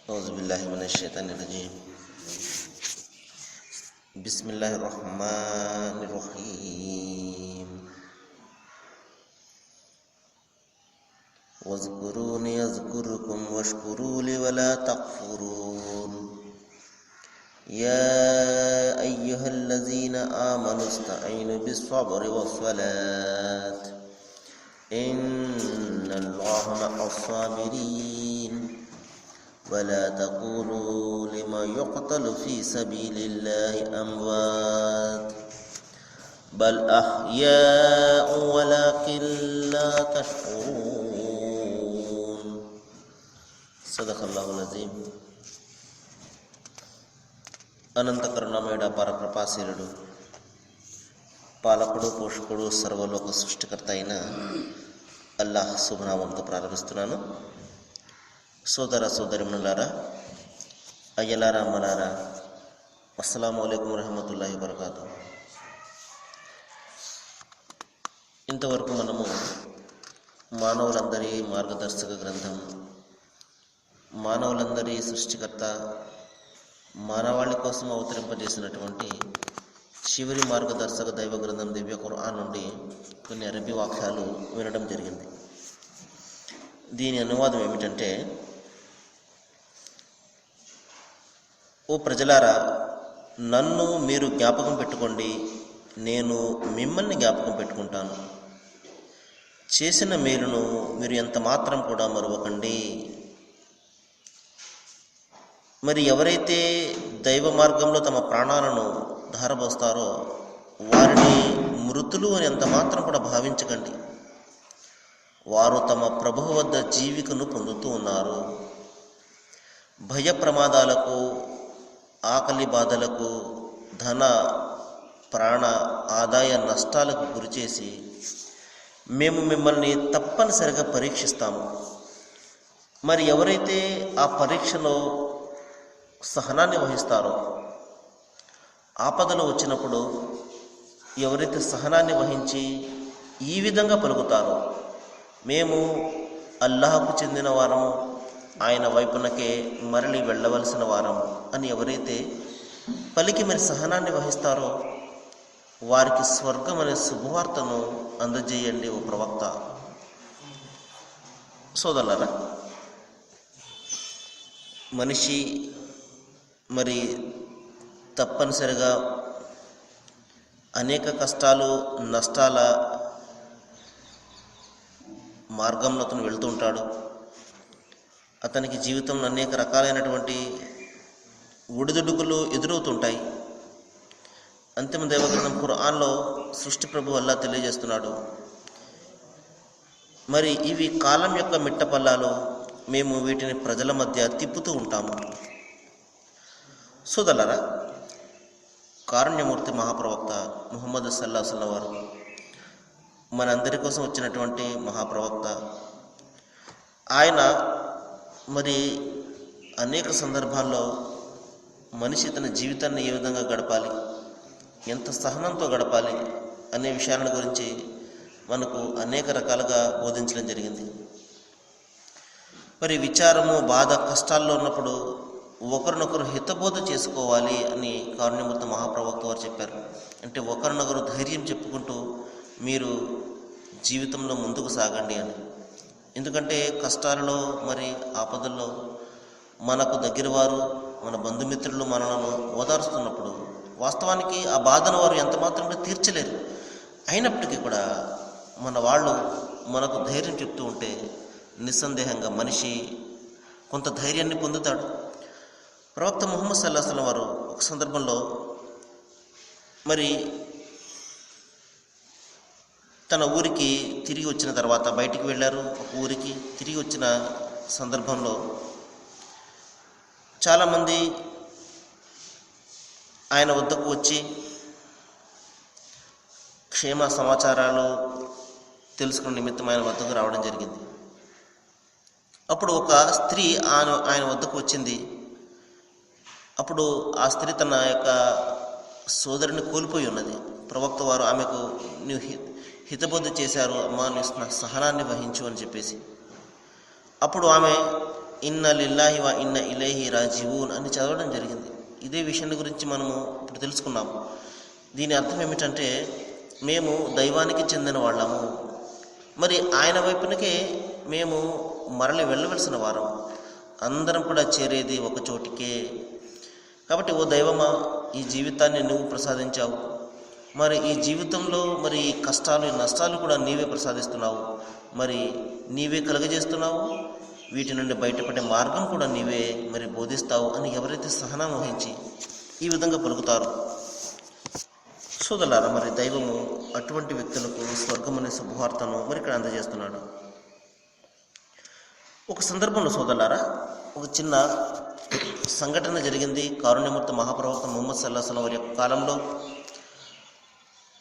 औज़ुबिल्लाहि मिनश्शैतानिर्रजीम। बिस्मिल्लाहिर्रहमानिर्रहीम। वज़्कुरूनी अज़्कुरुकुम वश्कुरू ली वला तकफुरून। या अय्युहल्लज़ीना आमनु इस्तईनु बिस्सब्रि वस्सलात इन्नल्लाहा मअस्साबिरीन। वला तक़ूलू लिमा युक़्तलु फ़ी सबीलिल्लाहि अम्वात बल अह्याउ वलाकिन ला तशऊरून। सदक़ल्लाहुल अज़ीम। అనంత కరుణామయుడ పరకృపాశీలుడు, పాలకుడు, పోషకుడు, సర్వలోక సృష్టికర్త అయిన అల్లాహ్ శుభనామంతో ప్రారంభిస్తున్నాను. సోదర సోదరిమణులారా, అయ్యలారా, అమ్మలారా, అస్సలాము అలైకుం వరహమతుల్లాహి వబరకాతుహు. ఇంతవరకు మనము మానవులందరి మార్గదర్శక గ్రంథం, మానవులందరి సృష్టికర్త, మానవాళి కోసం అవతరింపజేసినటువంటి చివరి మార్గదర్శక దైవ గ్రంథం దివ్య ఖురాన్ నుండి కొన్ని అరబీ వాక్యాలు వినడం జరిగింది. దీని అనువాదం ఏమిటంటే, ఓ ప్రజలారా, నన్ను మీరు జ్ఞాపకం పెట్టుకోండి, నేను మిమ్మల్ని జ్ఞాపకం పెట్టుకుంటాను. చేసిన మేలును మీరు ఎంత మాత్రం కూడా మరువకండి. మరి ఎవరైతే దైవ మార్గంలో తమ ప్రాణాలను ధారపోస్తారో వారిని మృతులు అని ఎంత మాత్రం కూడా భావించకండి. వారు తమ ప్రభువు వద్ద జీవికను పొందుతూ ఉన్నారు. భయ ప్రమాదాలకు, ఆకలి బాధలకు, ధన ప్రాణ ఆదాయ నష్టాలకు గురిచేసి మేము మిమ్మల్ని తప్పనిసరిగా పరీక్షిస్తాము. మరి ఎవరైతే ఆ పరీక్షలో సహనాన్ని వహిస్తారో, ఆపదలు వచ్చినప్పుడు ఎవరైతే సహనాన్ని వహించి ఈ విధంగా పలుకుతారో, మేము అల్లాహకు చెందిన వారము, ఆయన వైపునకే మరలి వెళ్ళవలసిన వారము అని ఎవరైతే పలికి మరి సహనాన్ని వహిస్తారో వారికి స్వర్గం అనే శుభవార్తను అందజేయండి ఓ ప్రవక్త. సోదరులారా, మనిషి మరి తప్పనిసరిగా అనేక కష్టాలు, నష్టాల మార్గంలో అతను వెళ్తూ ఉంటాడు. అతనికి జీవితంలో అనేక రకాలైనటువంటి ఒడిదుడుకులు ఎదురవుతుంటాయి. అంతిమ దైవగ్రంథం ఖురాన్లో సృష్టి ప్రభు అల్లాహ్ తెలియజేస్తున్నాడు, మరి ఇవి కాలం యొక్క మిట్టపల్లాలు, మేము వీటిని ప్రజల మధ్య తిప్పుతూ ఉంటాము. సోదరులారా, కారుణ్యమూర్తి మహాప్రవక్త ముహమ్మద్ సల్లల్లాహు అలైహి వసల్లం వారు మనందరి కోసం వచ్చినటువంటి మహాప్రవక్త. ఆయన మరి అనేక సందర్భాల్లో మనిషి తన జీవితాన్ని ఏ విధంగా గడపాలి, ఎంత సహనంతో గడపాలి అనే విషయాల గురించి మనకు అనేక రకాలుగా బోధించడం జరిగింది. మరి విచారము, బాధ, కష్టాల్లో ఉన్నప్పుడు ఒకరినొకరు హితబోధ చేసుకోవాలి అని కారుణ్యమూర్తి మహాప్రవక్త వారు చెప్పారు. అంటే ఒకరినొకరు ధైర్యం చెప్పుకుంటూ మీరు జీవితంలో ముందుకు సాగండి అని. ఎందుకంటే కష్టాలలో, మరి ఆపదల్లో మనకు దగ్గర వారు, మన బంధుమిత్రులు మనలను ఓదారుస్తున్నప్పుడు వాస్తవానికి ఆ బాధను వారు ఎంత మాత్రమే తీర్చలేరు. అయినప్పటికీ కూడా మన వాళ్ళు మనకు ధైర్యం చెప్తూ ఉంటే నిస్సందేహంగా మనిషి కొంత ధైర్యాన్ని పొందుతాడు. ప్రవక్త ముహమ్మద్ సల్లల్లాహు అలైహి వసల్లం వారు ఒక సందర్భంలో మరి తన ఊరికి తిరిగి వచ్చిన తర్వాత, బయటికి వెళ్ళారు, ఒక ఊరికి తిరిగి వచ్చిన సందర్భంలో చాలామంది ఆయన వద్దకు వచ్చి క్షేమ సమాచారాలు తెలుసుకునే నిమిత్తం ఆయన వద్దకు రావడం జరిగింది. అప్పుడు ఒక స్త్రీ ఆయన వద్దకు వచ్చింది. అప్పుడు ఆ స్త్రీ తన యొక్క సోదరుని కోల్పోయి ఉన్నది. ప్రవక్త వారు ఆమెకు, నీవు హితబోధ చేశారు అమ్మా, నీ సహనాన్ని వహించు అని చెప్పేసి. అప్పుడు ఆమె ఇన్న లిల్లాహి వ ఇన్న ఇలైహి రాజిఊన్ అని చదవడం జరిగింది. ఇదే విషయాన్ని గురించి మనము ఇప్పుడు తెలుసుకున్నాము. దీని అర్థం ఏమిటంటే మేము దైవానికి చెందిన వాళ్ళము, మరి ఆయన వైపునకే మేము మరలి వెళ్ళవలసిన వారం, అందరం కూడా చేరేది ఒక చోటికే. కాబట్టి ఓ దైవమా, ఈ జీవితాన్ని నువ్వు ప్రసాదించావు, మరి ఈ జీవితంలో మరి ఈ కష్టాలు ఈ నష్టాలు కూడా నీవే ప్రసాదిస్తున్నావు, మరి నీవే కలుగజేస్తున్నావు, వీటి నుండి బయటపడే మార్గం కూడా నీవే మరి బోధిస్తావు అని ఎవరైతే సహనం వహించి ఈ విధంగా పలుకుతారో సోదరులారా, మరి దైవము అటువంటి వ్యక్తులకు స్వర్గం అనే శుభవార్తను మరి ఇక్కడ అందజేస్తున్నాడు. ఒక సందర్భంలో సోదరులారా, ఒక చిన్న సంఘటన జరిగింది. కారుణ్యమూర్తి మహాప్రవక్త ముహమ్మద్ సల్లల్లాహు అలైహి వసల్లం వారి యొక్క కాలంలో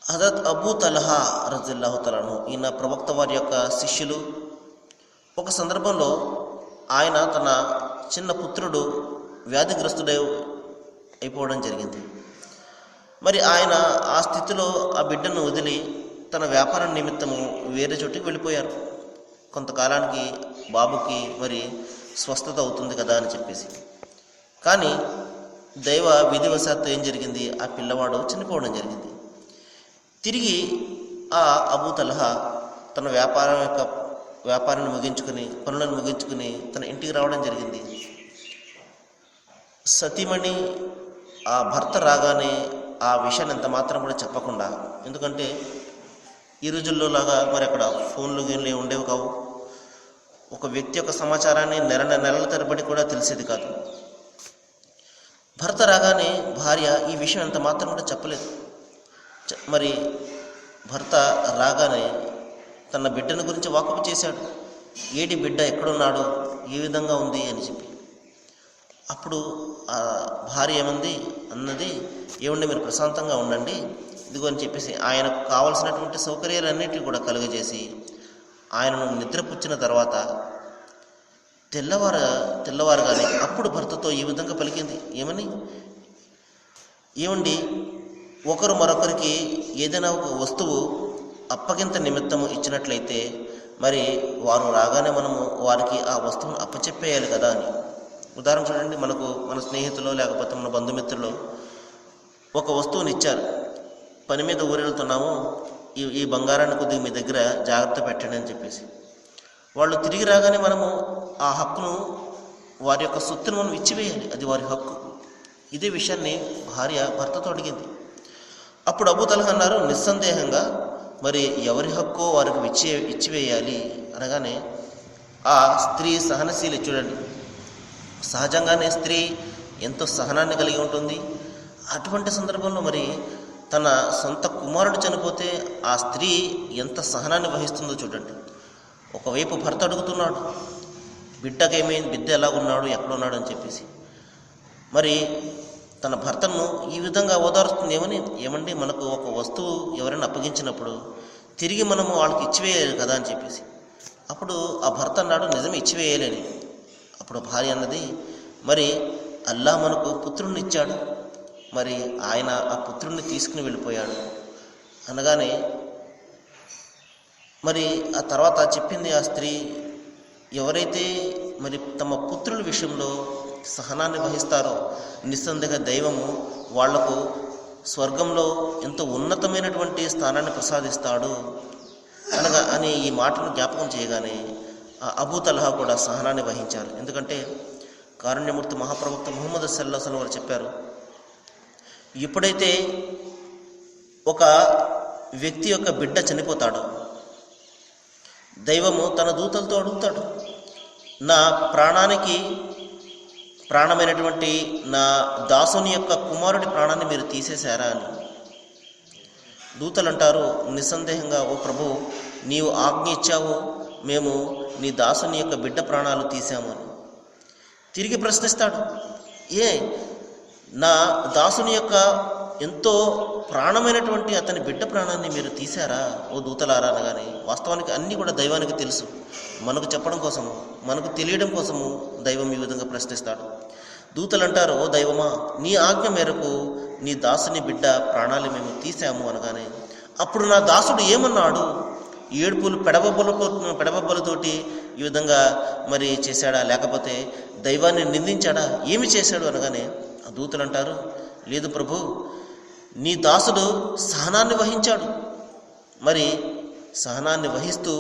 హజరత్ అబూ తల్హా రజియల్లాహు తఆలా అన్హు, ఈయన ప్రవక్త వారి యొక్క శిష్యులు. ఒక సందర్భంలో ఆయన తన చిన్న పుత్రుడు వ్యాధిగ్రస్తుడై అయిపోవడం జరిగింది. మరి ఆయన ఆ స్థితిలో ఆ బిడ్డను వదిలి తన వ్యాపారం నిమిత్తము వేరే చోటికి వెళ్ళిపోయారు. కొంతకాలానికి బాబుకి మరి స్వస్థత అవుతుంది కదా అని చెప్పేసి. కానీ దైవ విధివశాత్తు ఏం జరిగింది, ఆ పిల్లవాడు చనిపోవడం జరిగింది. తిరిగి ఆ అబూ తల్హా తన వ్యాపారాన్ని ముగించుకుని పనులను ముగించుకుని తన ఇంటికి రావడం జరిగింది. సతీమణి ఆ భర్త రాగానే ఆ విషయాన్ని ఎంత మాత్రం కూడా చెప్పకుండా, ఎందుకంటే ఈ రోజుల్లో లాగా మరి అక్కడ ఫోన్లు గేన్లు ఉండేవి కావు. ఒక వ్యక్తి యొక్క సమాచారాన్ని నెలల తరబడి కూడా తెలిసేది కాదు. భర్త రాగానే భార్య ఈ విషయం ఎంత మాత్రం కూడా చెప్పలేదు. మరి భర్త రాగానే తన బిడ్డను గురించి వాకపు చేశాడు. ఏడి బిడ్డ ఎక్కడున్నాడు, ఏ విధంగా ఉంది అని చెప్పి. అప్పుడు ఆ భార్య అన్నది ఏమండి, మీరు ప్రశాంతంగా ఉండండి, ఇదిగో అని చెప్పేసి ఆయనకు కావలసినటువంటి సౌకర్యాలన్నిటినీ కూడా కలుగజేసి ఆయనను నిద్రపుచ్చిన తర్వాత తెల్లవారుగానే అప్పుడు భర్తతో ఈ విధంగా పలికింది. ఏమండి, ఒకరు మరొకరికి ఏదైనా ఒక వస్తువు అప్పగింత నిమిత్తము ఇచ్చినట్లయితే మరి వారు రాగానే మనము వారికి ఆ వస్తువును అప్పచెప్పేయాలి కదా అని. ఉదాహరణ చూడండి, మన స్నేహితులు లేకపోతే మన బంధుమిత్రులు ఒక వస్తువుని ఇచ్చారు, పని మీద ఊరెళ్తున్నాము, ఈ బంగారాన్ని కొద్దిగా మీ దగ్గర జాగ్రత్త పెట్టండి అని చెప్పేసి. వాళ్ళు తిరిగి రాగానే మనము ఆ హక్కును, వారి యొక్క సొత్తును మనం ఇచ్చివేయాలి, అది వారి హక్కు. ఇదే విషయాన్ని భార్య భర్తతో అడిగింది. అప్పుడు అబూ తల్హా అన్నారు, నిస్సందేహంగా మరి ఎవరి హక్కు వారికి ఇచ్చివేయాలి అనగానే ఆ స్త్రీ సహనశీలి. చూడండి, సహజంగానే స్త్రీ ఎంతో సహనాన్ని కలిగి ఉంటుంది. అటువంటి సందర్భంలో మరి తన సొంత కుమారుడు చనిపోతే ఆ స్త్రీ ఎంత సహనాన్ని వహిస్తుందో చూడండి. ఒకవైపు భర్త అడుగుతున్నాడు, బిడ్డకేమైంది, బిడ్డ ఎలాగున్నాడు, ఎక్కడున్నాడు అని చెప్పేసి. మరి తన భర్తను ఈ విధంగా ఓదారుస్తుంది. ఏమండి, మనకు ఒక వస్తువు ఎవరైనా అప్పగించినప్పుడు తిరిగి మనము వాళ్ళకి ఇచ్చివేయాలి కదా అని చెప్పేసి. అప్పుడు ఆ భర్త అన్నాడు, నిజమే ఇచ్చివేయాలని. అప్పుడు భార్య అన్నది, మరి అల్లాహ్ మనకు పుత్రుడిని ఇచ్చాడు, మరి ఆయన ఆ పుత్రుడిని తీసుకుని వెళ్ళిపోయాడు అనగానే మరి ఆ తర్వాత చెప్పింది ఆ స్త్రీ, ఎవరైతే మరి తమ పుత్రుల విషయంలో సహనాన్ని వహిస్తారో నిస్సందేహ దైవము వాళ్లకు స్వర్గంలో ఎంతో ఉన్నతమైనటువంటి స్థానాన్ని ప్రసాదిస్తాడు అని ఈ మాటను జ్ఞాపకం చేయగానే అబూ తల్హా కూడా సహనాన్ని వహించారు. ఎందుకంటే కారుణ్యమూర్తి మహాప్రవక్త ముహమ్మద్ సల్లల్లాహు అలైహి వసల్లం వారు చెప్పారు, ఎప్పుడైతే ఒక వ్యక్తి యొక్క బిడ్డ చనిపోతాడో దైవము తన దూతలతో అడుగుతాడు, నా ప్రాణానికి ప్రాణమైనటువంటి నా దాసుని యొక్క కుమారుడి ప్రాణాన్ని మీరు తీసేశారా అని. దూతలు అంటారు, నిస్సందేహంగా ఓ ప్రభు, నీవు ఆజ్ఞ ఇచ్చావు, మేము నీ దాసుని యొక్క బిడ్డ ప్రాణాలు తీసాము అని. తిరిగి ప్రశ్నిస్తాడు, నా దాసుని యొక్క ఎంతో ప్రాణమైనటువంటి అతని బిడ్డ ప్రాణాన్ని మీరు తీశారా ఓ దూతలారా అనగానే, వాస్తవానికి అన్నీ కూడా దైవానికి తెలుసు. మనకు చెప్పడం కోసము, మనకు తెలియడం కోసము దైవం ఈ విధంగా ప్రశ్నిస్తాడు. దూతలు అంటారు, ఓ దైవమా, నీ ఆజ్ఞ మేరకు నీ దాసుని బిడ్డ ప్రాణాలు మేము తీసాము అనగానే, అప్పుడు నా దాసుడు ఏమన్నాడు, ఏడుపులు పెడబొబ్బలతోటి ఈ విధంగా మరి చేశాడా, లేకపోతే దైవాన్ని నిందించాడా, ఏమి చేశాడు అనగానే ఆ దూతలు అంటారు, లేదు ప్రభు, నీ దాసుడు సహనాన్ని వహించాడు. మరి సహనాన్ని వహిస్తూ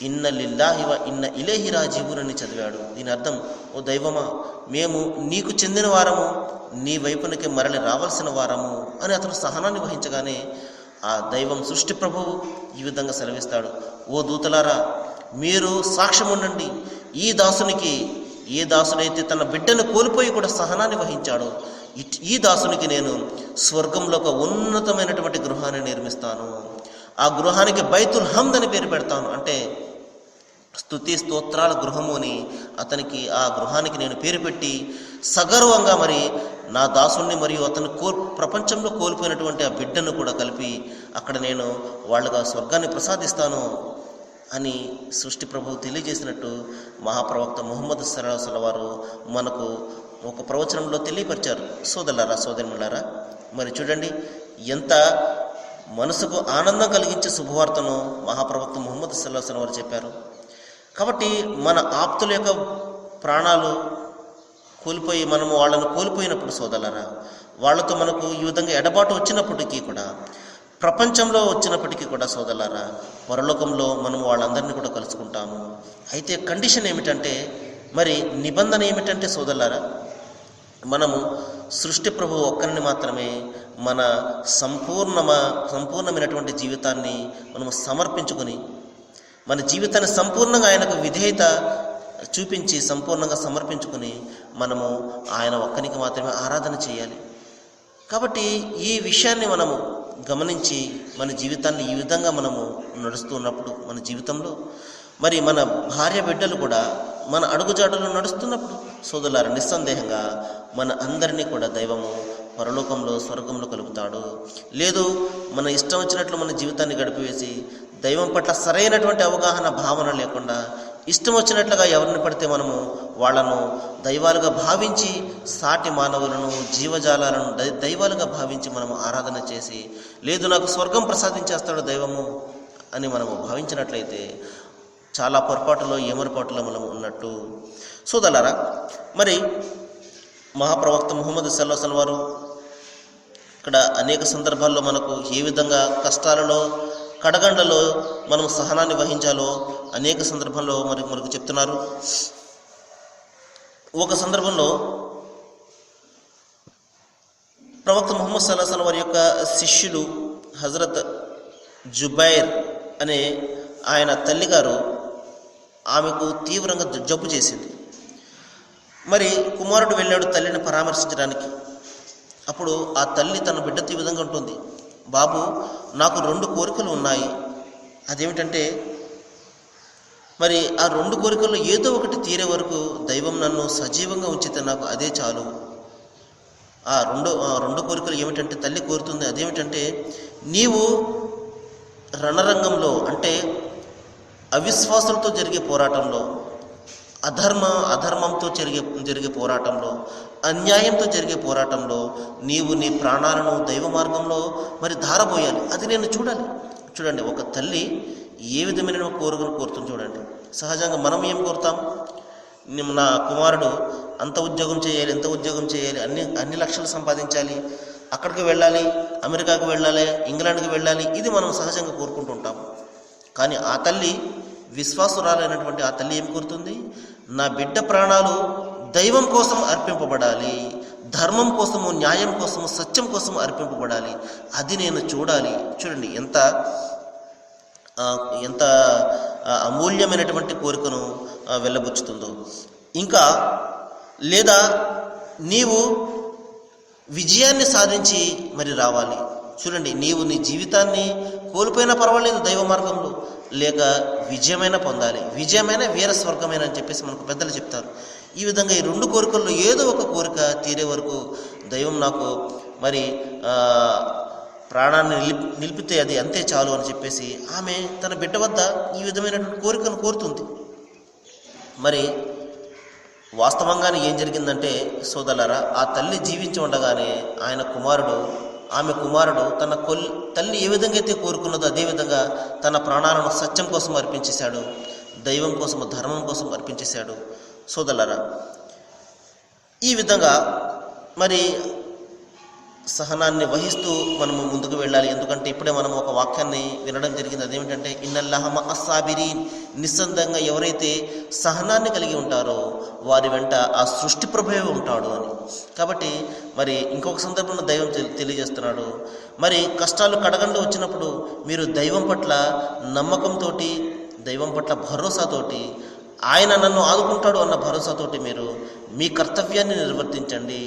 ఇన్న లిల్లాహి వ ఇన్న ఇలైహి రాజిఊన్ అని చదివాడు. దీని అర్థం, ఓ దైవమా, మేము నీకు చెందిన వారము, నీ వైపునకి మరలి రావాల్సిన వారము అని అతను సహనాన్ని వహించగానే ఆ దైవం సృష్టి ప్రభువు ఈ విధంగా సెలవిస్తాడు, ఓ దూతలారా, మీరు సాక్ష్యం ఉండండి. ఈ దాసునికి, ఏ దాసుడైతే తన బిడ్డను కోల్పోయి కూడా సహనాన్ని వహించాడో ఈ దాసునికి నేను స్వర్గంలో ఒక ఉన్నతమైనటువంటి గృహాన్ని నిర్మిస్తాను. ఆ గృహానికి బైతుల్ హమ్ద్ అని పేరు పెడతాను. అంటే స్తుతి స్తోత్రాల గృహము అని అతనికి, ఆ గృహానికి నేను పేరు పెట్టి సగర్వంగా మరి నా దాసుణ్ణి మరియు అతను ప్రపంచంలో కోల్పోయినటువంటి ఆ బిడ్డను కూడా కలిపి అక్కడ నేను వాళ్ళగా స్వర్గాన్ని ప్రసాదిస్తాను అని సృష్టి ప్రభువు తెలియజేసినట్టు మహాప్రవక్త ముహమ్మద్ సల్లల్లాహు అలైహి వసల్లం వారు మనకు ఒక ప్రవచనంలో తెలియపరిచారు. సోదరులారా, సోదరిమణులారా, మరి చూడండి ఎంత మనసుకు ఆనందం కలిగించే శుభవార్తను మహాప్రవక్త ముహమ్మద్ సల్లల్లాహు అలైహి వసల్లం వారు చెప్పారు. కాబట్టి మన ఆప్తుల యొక్క ప్రాణాలు కోల్పోయి మనము వాళ్ళను కోల్పోయినప్పుడు సోదరులారా, వాళ్ళతో మనకు ఈ విధంగా ఎడబాటు వచ్చినప్పటికీ కూడా, ప్రపంచంలో వచ్చినప్పటికీ కూడా సోదరులారా, పరలోకంలో మనము వాళ్ళందరినీ కూడా కలుసుకుంటాము. అయితే కండిషన్ ఏమిటంటే, మరి నిబంధన ఏమిటంటే సోదరులారా, మనము సృష్టి ప్రభువు ఒక్కరిని మాత్రమే మన సంపూర్ణమైనటువంటి జీవితాన్ని మనము సమర్పించుకొని, మన జీవితాన్ని సంపూర్ణంగా ఆయనకు విధేయత చూపించి సంపూర్ణంగా సమర్పించుకొని మనము ఆయన ఒక్కనికి మాత్రమే ఆరాధన చేయాలి. కాబట్టి ఈ విషయాన్ని మనము గమనించి మన జీవితాన్ని ఈ విధంగా మనము నడుస్తూ ఉన్నప్పుడు, మన జీవితంలో మరి మన భార్య బిడ్డలు కూడా మన అడుగుజాడలు నడుస్తున్నప్పుడు సోదరులారా, నిస్సందేహంగా మన అందరినీ కూడా దైవము పరలోకంలో స్వర్గంలో కలుపుతాడు. లేదు మన ఇష్టం వచ్చినట్లు మన జీవితాన్ని గడిపివేసి దైవం పట్ల సరైనటువంటి అవగాహన భావన లేకుండా ఇష్టం వచ్చినట్లుగా ఎవరిని పడితే మనము వాళ్ళను దైవాలుగా భావించి, సాటి మానవులను, జీవజాలాలను దైవాలుగా భావించి మనము ఆరాధన చేసి, లేదు నాకు స్వర్గం ప్రసాదించేస్తాడు దైవము అని మనము భావించినట్లయితే చాలా పొరపాటులో, ఏమరపాటులో మనం ఉన్నట్టు. సోదరులారా, మరి మహాప్రవక్త ముహమ్మద్ సల్లల్లాహు అలైహి వసల్లం వారు ఇక్కడ అనేక సందర్భాల్లో మనకు ఏ విధంగా కష్టాలలో, కడగండ్లలో మనం సహనాన్ని వహించాలో అనేక సందర్భంలో మనకు చెప్తున్నారు. ఒక సందర్భంలో ప్రవక్త ముహమ్మద్ సల్లల్లాహు అలైహి వసల్లం వారి యొక్క శిష్యులు హజరత్ జుబైర్ అనే ఆయన తల్లిగారు, ఆమెకు తీవ్రంగా జబ్బు చేసింది. మరి కుమారుడు వెళ్ళాడు తల్లిని పరామర్శించడానికి. అప్పుడు ఆ తల్లి తన బిడ్డతో ఈ విధంగా ఉంటుంది, బాబు, నాకు 2 కోరికలు ఉన్నాయి. అదేమిటంటే, మరి ఆ 2 కోరికల్లో ఏదో ఒకటి తీరే వరకు దైవం నన్ను సజీవంగా ఉంచితే నాకు అదే చాలు. ఆ రెండు కోరికలు ఏమిటంటే, తల్లి కోరుతుంది, అదేమిటంటే, నీవు రణరంగంలో, అంటే అవిశ్వాసులతో జరిగే పోరాటంలో, అధర్మంతో జరిగే పోరాటంలో, అన్యాయంతో జరిగే పోరాటంలో నీవు నీ ప్రాణాలను దైవ మార్గంలో మరి ధారపోయాలి. అది నేను చూడాలి. చూడండి, ఒక తల్లి ఏ విధమైన కోరికను కోరుతుంది చూడండి. సహజంగా మనం ఏం కోరుతాం? నా కుమారుడు అంత ఉద్యోగం చేయాలి, ఎంత ఉద్యోగం చేయాలి, అన్ని లక్షలు సంపాదించాలి, అక్కడికి వెళ్ళాలి, అమెరికాకు వెళ్ళాలి, ఇంగ్లాండ్కి వెళ్ళాలి, ఇది మనం సహజంగా కోరుకుంటుంటాం. కానీ ఆ తల్లి, విశ్వాసురాలైనటువంటి ఆ తల్లి ఏం కోరుతుంది? నా బిడ్డ ప్రాణాలు దైవం కోసం అర్పింపబడాలి, ధర్మం కోసము, న్యాయం కోసము, సత్యం కోసము అర్పింపబడాలి, అది నేను చూడాలి. చూడండి ఎంత అమూల్యమైనటువంటి కోరికను వెళ్ళబుచ్చుతుందో. ఇంకా లేదా నీవు విజయాన్ని సాధించి మరి రావాలి. చూడండి, నీవు నీ జీవితాన్ని కోల్పోయినా పర్వాలేదు దైవ మార్గంలో, లేక విజయమైన పొందాలి, విజయమైన వీర స్వర్గమైన అని చెప్పేసి మనకు పెద్దలు చెప్తారు. ఈ విధంగా ఈ 2 కోరికల్లో ఏదో ఒక కోరిక తీరే వరకు దైవం నాకు మరి ప్రాణాన్ని నిలిపితే అది అంతే చాలు అని చెప్పేసి ఆమె తన బిడ్డ వద్ద ఈ విధమైనటువంటి కోరికను కోరుతుంది. మరి వాస్తవంగానే ఏం జరిగిందంటే సోదరులారా, ఆ తల్లి జీవించి ఉండగానే ఆయన కుమారుడు ఆమె కుమారుడు తన తల్లి ఏ విధంగా అయితే కోరుకున్నదో అదేవిధంగా తన ప్రాణాలను సత్యం కోసం అర్పించేశాడు, దైవం కోసం, ధర్మం కోసం అర్పించేశాడు. సోదరులారా, ఈ విధంగా మరి సహనాన్ని వహిస్తూ మనము ముందుకు వెళ్ళాలి. ఎందుకంటే ఇప్పుడే మనం ఒక వాక్యాన్ని వినడం జరిగింది. అదేమిటంటే ఇన్నల్లాహ మఅ స్సాబిరీన్, నిస్సందేహంగా ఎవరైతే సహనాన్ని కలిగి ఉంటారో వారి వెంట ఆ సృష్టి ప్రభువే ఉంటాడు అని. కాబట్టి మరి ఇంకొక సందర్భంలో దైవం తెలియజేస్తున్నాడు, మరి కష్టాలు కడగండి వచ్చినప్పుడు మీరు దైవం పట్ల నమ్మకంతో, దైవం పట్ల భరోసాతోటి, ఆయన నన్ను ఆదుకుంటాడు అన్న భరోసాతోటి మీరు మీ కర్తవ్యాన్ని నిర్వర్తించండి.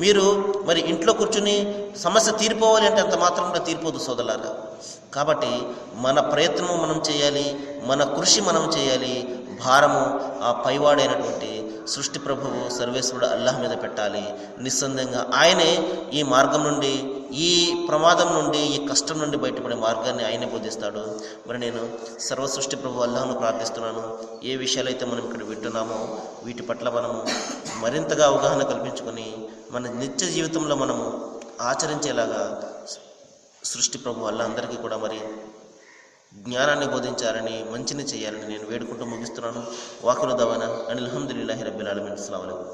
మీరు మరి ఇంట్లో కూర్చుని సమస్య తీరిపోవాలి అంటే అంత మాత్రంగా తీరిపోదు సోదరులారా. కాబట్టి మన ప్రయత్నము మనం చేయాలి, మన కృషి మనం చేయాలి. భారము ఆ పైవాడైనటువంటి సృష్టి ప్రభువు సర్వేశ్వరుడు అల్లాహ్ మీద పెట్టాలి. నిస్సందేహంగా ఆయనే ఈ మార్గం నుండి, ఈ ప్రమాదం నుండి, ఈ కష్టం నుండి బయటపడే మార్గాన్ని ఆయనే బోధిస్తాడు. మరి నేను సర్వసృష్టి ప్రభు అల్లాహ్ను ప్రార్థిస్తున్నాను, ఏ విషయాలైతే మనం ఇక్కడ వింటున్నామో వీటి పట్ల మనము మరింతగా అవగాహన కల్పించుకొని మన నిత్య జీవితంలో మనము ఆచరించేలాగా సృష్టి ప్రభు అల్లాహ్ అందరికీ కూడా మరి జ్ఞానాన్ని బోధించాలని, మంచిని చేయాలని నేను వేడుకుంటూ ముగిస్తున్నాను. వాఖిరు దవానా అనిల్ హమ్దులిల్లాహి రబ్బిల్ ఆలమీన్. అస్సలాము అలైకుం.